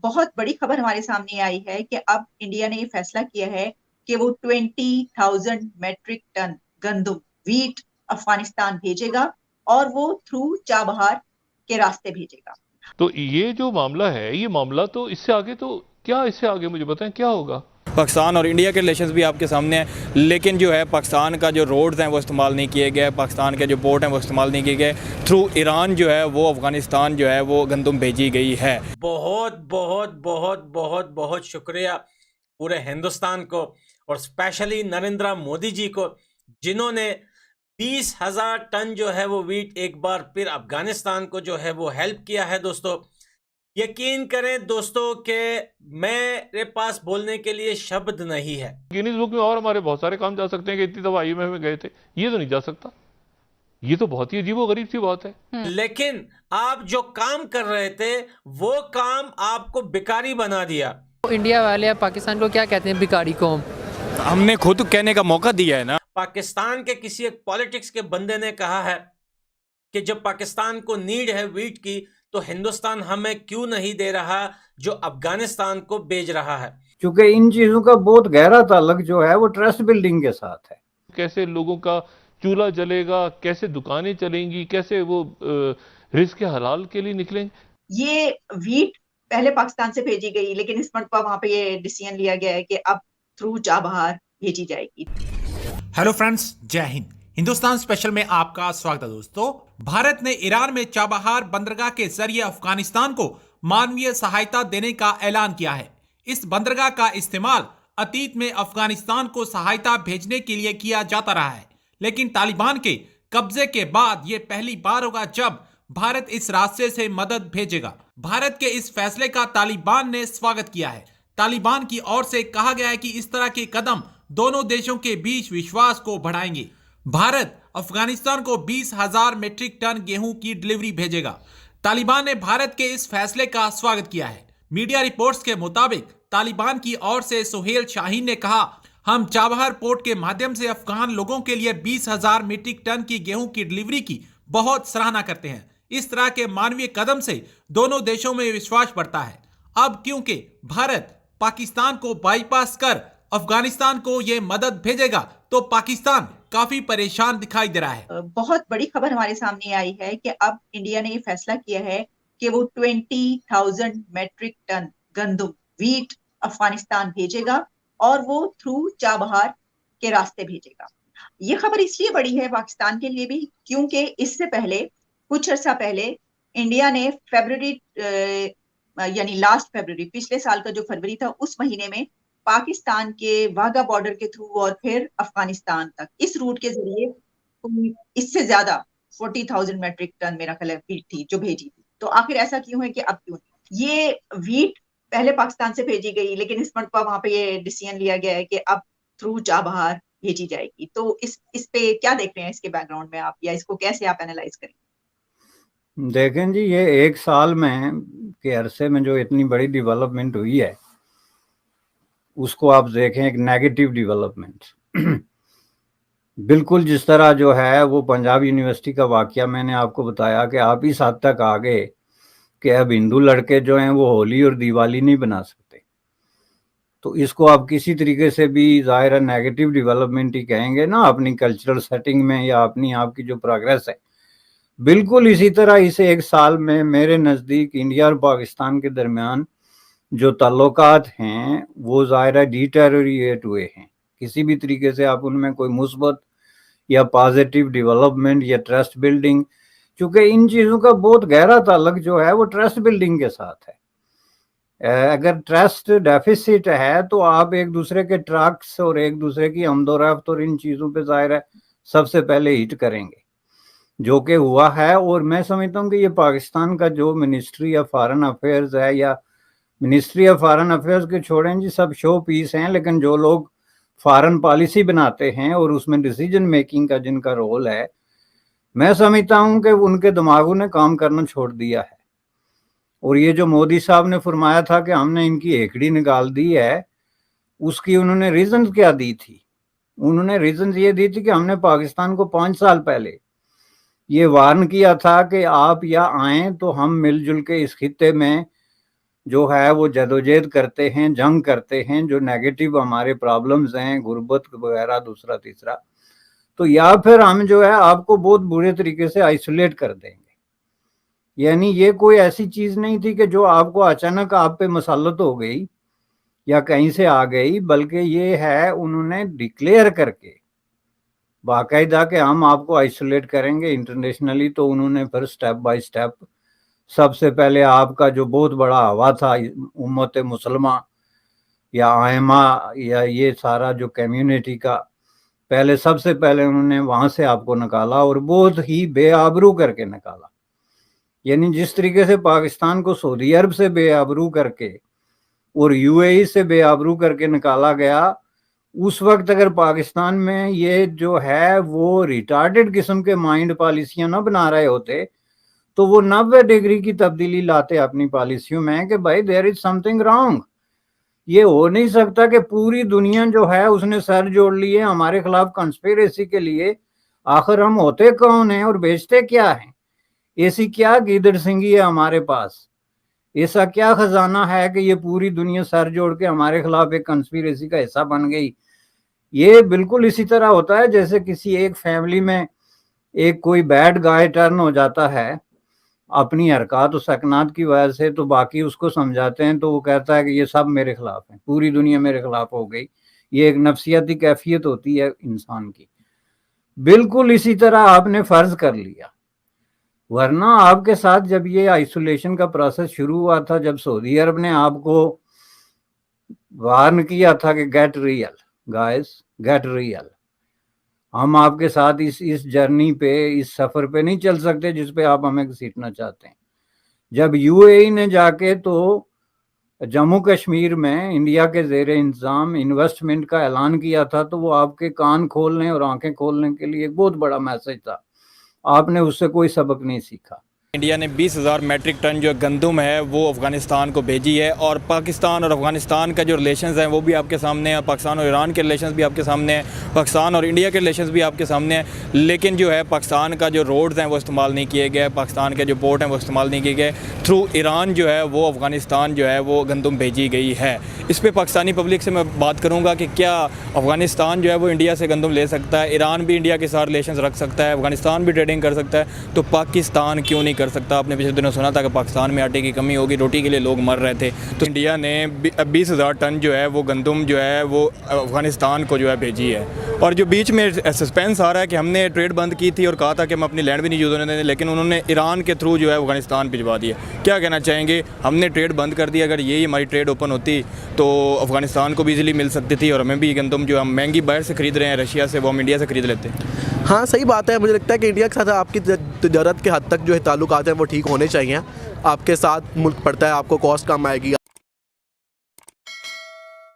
بہت بڑی خبر ہمارے سامنے آئی ہے کہ اب انڈیا نے یہ فیصلہ کیا ہے کہ وہ 20,000 میٹرک ٹن گندم ویٹ افغانستان بھیجے گا اور وہ تھرو چابہار کے راستے بھیجے گا۔ تو یہ جو معاملہ ہے، یہ معاملہ تو اس سے آگے تو کیا، اس سے آگے مجھے بتائیں کیا ہوگا؟ پاکستان اور انڈیا کے ریلیشنز بھی آپ کے سامنے ہیں، لیکن جو ہے پاکستان کا جو روڈز ہیں وہ استعمال نہیں کیے گئے، پاکستان کے جو پورٹ ہیں وہ استعمال نہیں کیے گئے، تھرو ایران جو ہے وہ افغانستان جو ہے وہ گندم بھیجی گئی ہے۔ بہت بہت بہت بہت بہت شکریہ پورے ہندوستان کو اور اسپیشلی نریندر مودی جی کو، جنہوں نے 20,000 ٹن جو ہے وہ ویٹ ایک بار پھر افغانستان کو جو ہے وہ ہیلپ کیا ہے۔ دوستو یقین کریں دوستو کہ میرے پاس بولنے کے لیے شبد نہیں ہے۔ گینیز بک میں اور ہمارے بہت سارے کام جا سکتے ہیں کہ اتنی دفعہ IMF میں گئے تھے، یہ تو نہیں جا سکتا۔ یہ تو بہت ہی عجیب و غریب سی بات ہے۔ لیکن آپ جو کام کر رہے تھے وہ کام آپ کو بیکاری بنا دیا۔ انڈیا والے پاکستان کو کیا کہتے ہیں؟ بیکاری قوم۔ ہم نے خود کہنے کا موقع دیا ہے نا۔ پاکستان کے کسی ایک پالیٹکس کے بندے نے کہا ہے کہ جب پاکستان کو نیڈ ہے ویٹ کی تو ہندوستان ہمیں کیوں نہیں دے رہا جو افغانستان کو بیچ رہا ہے۔ چونکہ ان چیزوں کا بہت گہرا تعلق جو ہے وہ ٹرسٹ بلڈنگ کے ساتھ ہے۔ کیسے لوگوں کا چولہا جلے گا، کیسے دکانیں چلیں گی، کیسے وہ رزق حلال کے لیے نکلیں گے۔ یہ ویٹ پہلے پاکستان سے بھیجی گئی، لیکن اس مرتبہ وہاں پہ یہ ڈیسیژن لیا گیا ہے کہ اب تھرو چابہار بھیجی جائے گی۔ ہیلو فرینڈز، جے ہند۔ ہندوستان اسپیشل میں آپ کا سواگت ہے دوستو۔ بھارت نے ایران میں چابہار بندرگاہ کے ذریعے افغانستان کو مانوی سہایتا دینے کا اعلان کیا ہے۔ اس بندرگاہ کا استعمال اتیت میں افغانستان کو سہایتا بھیجنے کے لیے کیا جاتا رہا ہے، لیکن طالبان کے قبضے کے بعد یہ پہلی بار ہوگا جب بھارت اس راستے سے مدد بھیجے گا۔ بھارت کے اس فیصلے کا طالبان نے سواگت کیا ہے۔ طالبان کی اور سے کہا گیا ہے کہ اس طرح کے قدم دونوں دیشوں کے بیچ وشواس کو بڑھائیں گے۔ بھارت افغانستان کو 20,000 میٹرک ٹن گیہوں کی ڈلیوری بھیجے گا۔ طالبان نے بھارت کے اس فیصلے کا سواگت کیا ہے۔ میڈیا رپورٹس کے مطابق طالبان کی اور سے سہیل شاہین نے کہا، ہم چابہار پورٹ کے مادھیم سے افغان لوگوں کے لیے 20,000 میٹرک ٹن کی گیہوں کی ڈلیوری کی بہت سراہنا کرتے ہیں۔ اس طرح کے مانوی قدم سے دونوں دیشوں میں وشواس بڑھتا ہے۔ اب کیونکہ بھارت پاکستان کو بائی پاس کر افغانستان کو یہ مدد بھیجے گا تو پاکستان کافی پریشان دکھائی دے رہا ہے۔ بہت بڑی خبر ہمارے سامنے آئی ہے کہ اب انڈیا نے یہ فیصلہ کیا ہے کہ وہ 20,000 میٹرک ٹن گندم ویٹ افغانستان بھیجے گا اور وہ تھرو چابہار کے راستے بھیجے گا۔ یہ خبر اس لیے بڑی ہے پاکستان کے لیے بھی کیونکہ اس سے پہلے کچھ عرصہ پہلے انڈیا نے فیبروری یعنی لاسٹ فیبروری، پچھلے سال کا جو فروری تھا، اس مہینے میں پاکستان کے واگا بارڈر کے تھرو اور پھر افغانستان تک اس روٹ کے ذریعے اس سے زیادہ 40,000 میٹرک ٹن میرا خیال ہے ویٹ تھی جو بھیجی تھی۔ تو آخر ایسا کیوں ہے کہ اب کیوں یہ ویٹ پہلے پاکستان سے بھیجی گئی، لیکن اس مرتبہ وہاں پہ یہ ڈیسیژن لیا گیا ہے کہ اب تھرو چابہار بھیجی جائے گی۔ تو اس پہ کیا دیکھ رہے ہیں اس کے بیک گراؤنڈ میں آپ، یا اس کو کیسے آپ اینالائز کریں؟ دیکھیں جی، یہ ایک سال میں کے عرصے میں جو اتنی بڑی ڈیولپمنٹ ہوئی ہے اس کو آپ دیکھیں ایک نیگیٹو ڈیولپمنٹ۔ بالکل جس طرح جو ہے وہ پنجاب یونیورسٹی کا واقعہ میں نے آپ کو بتایا کہ آپ اس حد تک آگے کہ اب ہندو لڑکے جو ہیں وہ ہولی اور دیوالی نہیں بنا سکتے، تو اس کو آپ کسی طریقے سے بھی ظاہر ہے نیگیٹو ڈیولپمنٹ ہی کہیں گے نا اپنی کلچرل سیٹنگ میں یا اپنی آپ کی جو پروگریس ہے۔ بالکل اسی طرح اس ایک سال میں میرے نزدیک انڈیا اور پاکستان کے درمیان جو تعلقات ہیں وہ ظاہر ڈیٹیریٹ ہوئے ہیں۔ کسی بھی طریقے سے آپ ان میں کوئی مثبت یا پازیٹیو ڈیولپمنٹ یا ٹرسٹ بلڈنگ، چونکہ ان چیزوں کا بہت گہرا تعلق جو ہے وہ ٹرسٹ بلڈنگ کے ساتھ ہے۔ اگر ٹرسٹ ڈیفیسٹ ہے تو آپ ایک دوسرے کے ٹرکس اور ایک دوسرے کی آمد و رفت اور ان چیزوں پہ ظاہر ہے سب سے پہلے ہٹ کریں گے، جو کہ ہوا ہے۔ اور میں سمجھتا ہوں کہ یہ پاکستان کا جو منسٹری آف فارن افیئرز ہے یا منسٹری آف فارن افیئرز کے چھوڑیں جی، سب شو پیس ہیں، لیکن جو لوگ فارن پالیسی بناتے ہیں اور اس میں ڈیسیجن میکنگ کا جن کا رول ہے، میں سمجھتا ہوں کہ ان کے دماغوں نے کام کرنا چھوڑ دیا ہے۔ اور یہ جو مودی صاحب نے فرمایا تھا کہ ہم نے ان کی ایکڑی نکال دی ہے، اس کی انہوں نے ریزنز کیا دی تھی؟ انہوں نے ریزنز یہ دی تھی کہ ہم نے پاکستان کو 5 سال پہلے یہ وارن کیا تھا کہ آپ یا آئیں تو ہم مل جل کے اس خطے میں جو ہے وہ جدوجہد کرتے ہیں، جنگ کرتے ہیں، جو نیگیٹو ہمارے پرابلمز ہیں، غربت وغیرہ دوسرا تیسرا، تو یا پھر ہم جو ہے آپ کو بہت برے طریقے سے آئسولیٹ کر دیں گے۔ یعنی یہ کوئی ایسی چیز نہیں تھی کہ جو آپ کو اچانک آپ پہ مسلط ہو گئی یا کہیں سے آ گئی، بلکہ یہ ہے انہوں نے ڈکلیئر کر کے باقاعدہ کہ ہم آپ کو آئسولیٹ کریں گے انٹرنیشنلی۔ تو انہوں نے پھر سٹیپ بائی سٹیپ سب سے پہلے آپ کا جو بہت بڑا ہوا تھا امت مسلمہ یا آئمہ یا یہ سارا جو کمیونٹی کا، پہلے سب سے پہلے انہوں نے وہاں سے آپ کو نکالا اور بہت ہی بے آبرو کر کے نکالا۔ یعنی جس طریقے سے پاکستان کو سعودی عرب سے بے آبرو کر کے اور یو اے ای سے بے آبرو کر کے نکالا گیا، اس وقت اگر پاکستان میں یہ جو ہے وہ ریٹارڈڈ قسم کے مائنڈ پالیسیاں نہ بنا رہے ہوتے تو وہ 90 ڈگری کی تبدیلی لاتے اپنی پالیسیوں میں کہ بھائی دیر از سم تھنگ رانگ۔ یہ ہو نہیں سکتا کہ پوری دنیا جو ہے اس نے سر جوڑ لیے ہمارے خلاف کنسپیریسی کے لیے۔ آخر ہم ہوتے کون ہیں اور بیچتے کیا ہیں؟ ایسی کیا گیدڑ سنگھی ہے ہمارے پاس، ایسا کیا خزانہ ہے کہ یہ پوری دنیا سر جوڑ کے ہمارے خلاف ایک کنسپیریسی کا حصہ بن گئی؟ یہ بالکل اسی طرح ہوتا ہے جیسے کسی ایک فیملی میں ایک کوئی بیڈ گائے ٹرن ہو جاتا ہے اپنی حرکات و سکنات کی وجہ سے، تو باقی اس کو سمجھاتے ہیں تو وہ کہتا ہے کہ یہ سب میرے خلاف ہیں، پوری دنیا میرے خلاف ہو گئی۔ یہ ایک نفسیاتی کیفیت ہوتی ہے انسان کی۔ بالکل اسی طرح آپ نے فرض کر لیا، ورنہ آپ کے ساتھ جب یہ آئسولیشن کا پروسیس شروع ہوا تھا، جب سعودی عرب نے آپ کو وارن کیا تھا کہ get real guys, get real, ہم آپ کے ساتھ اس جرنی پہ، اس سفر پہ نہیں چل سکتے جس پہ آپ ہمیں گھسیٹنا چاہتے ہیں۔ جب یو اے ای نے جا کے تو جموں کشمیر میں انڈیا کے زیر انتظام انویسٹمنٹ کا اعلان کیا تھا، تو وہ آپ کے کان کھولنے اور آنکھیں کھولنے کے لیے ایک بہت بڑا میسج تھا۔ آپ نے اس سے کوئی سبق نہیں سیکھا۔ انڈیا نے 20,000 میٹرک ٹن جو گندم ہے وہ افغانستان کو بھیجی ہے، اور پاکستان اور افغانستان کا جو ریلیشنز ہیں وہ بھی آپ کے سامنے ہیں، پاکستان اور ایران کے ریلیشنز بھی آپ کے سامنے ہیں، پاکستان اور انڈیا کے ریلیشنز بھی آپ کے سامنے ہیں۔ لیکن جو ہے پاکستان کا جو روڈز ہیں وہ استعمال نہیں کیے گئے، پاکستان کے جو پورٹ ہیں وہ استعمال نہیں کیے گئے، تھرو ایران جو ہے وہ افغانستان جو ہے وہ گندم بھیجی گئی ہے۔ اس پہ پاکستانی پبلک سے میں بات کروں گا کہ کیا افغانستان جو ہے وہ انڈیا سے گندم لے سکتا ہے، ایران بھی انڈیا کے ساتھ ریلیشنز رکھ سکتا ہے، افغانستان بھی ٹریڈنگ کر سکتا ہے، تو پاکستان کیوں نہیں کر سکتا؟ آپ نے پچھلے دنوں سنا تھا کہ پاکستان میں آٹے کی کمی ہوگی، روٹی کے لیے لوگ مر رہے تھے، تو انڈیا نے 20,000 ٹن جو ہے وہ گندم جو ہے وہ افغانستان کو جو ہے بھیجی ہے۔ اور جو بیچ میں سسپینس آ رہا ہے کہ ہم نے ٹریڈ بند کی تھی اور کہا تھا کہ ہم اپنی لینڈ بھی نہیں یوز ہونے دیں، لیکن انہوں نے ایران کے تھرو جو ہے افغانستان بھجوا دیا۔ کیا کہنا چاہیں گے؟ ہم نے ٹریڈ بند کر دیا، اگر یہی ہماری ٹریڈ اوپن ہوتی تو افغانستان کو بھی ایزیلی مل سکتی تھی، اور ہمیں بھی گندم جو ہم مہنگی باہر سے خرید رہے ہیں رشیا سے، وہ ہم انڈیا سے خرید لیتے ہیں۔ ہاں صحیح بات ہے، مجھے لگتا ہے کہ انڈیا کے ساتھ آپ کی تجارت کے حد تک جو ہے تعلقات ہیں وہ ٹھیک ہونے چاہیے۔ آپ کے ساتھ ملک پڑتا ہے، آپ کو کاسٹ کم آئے گی،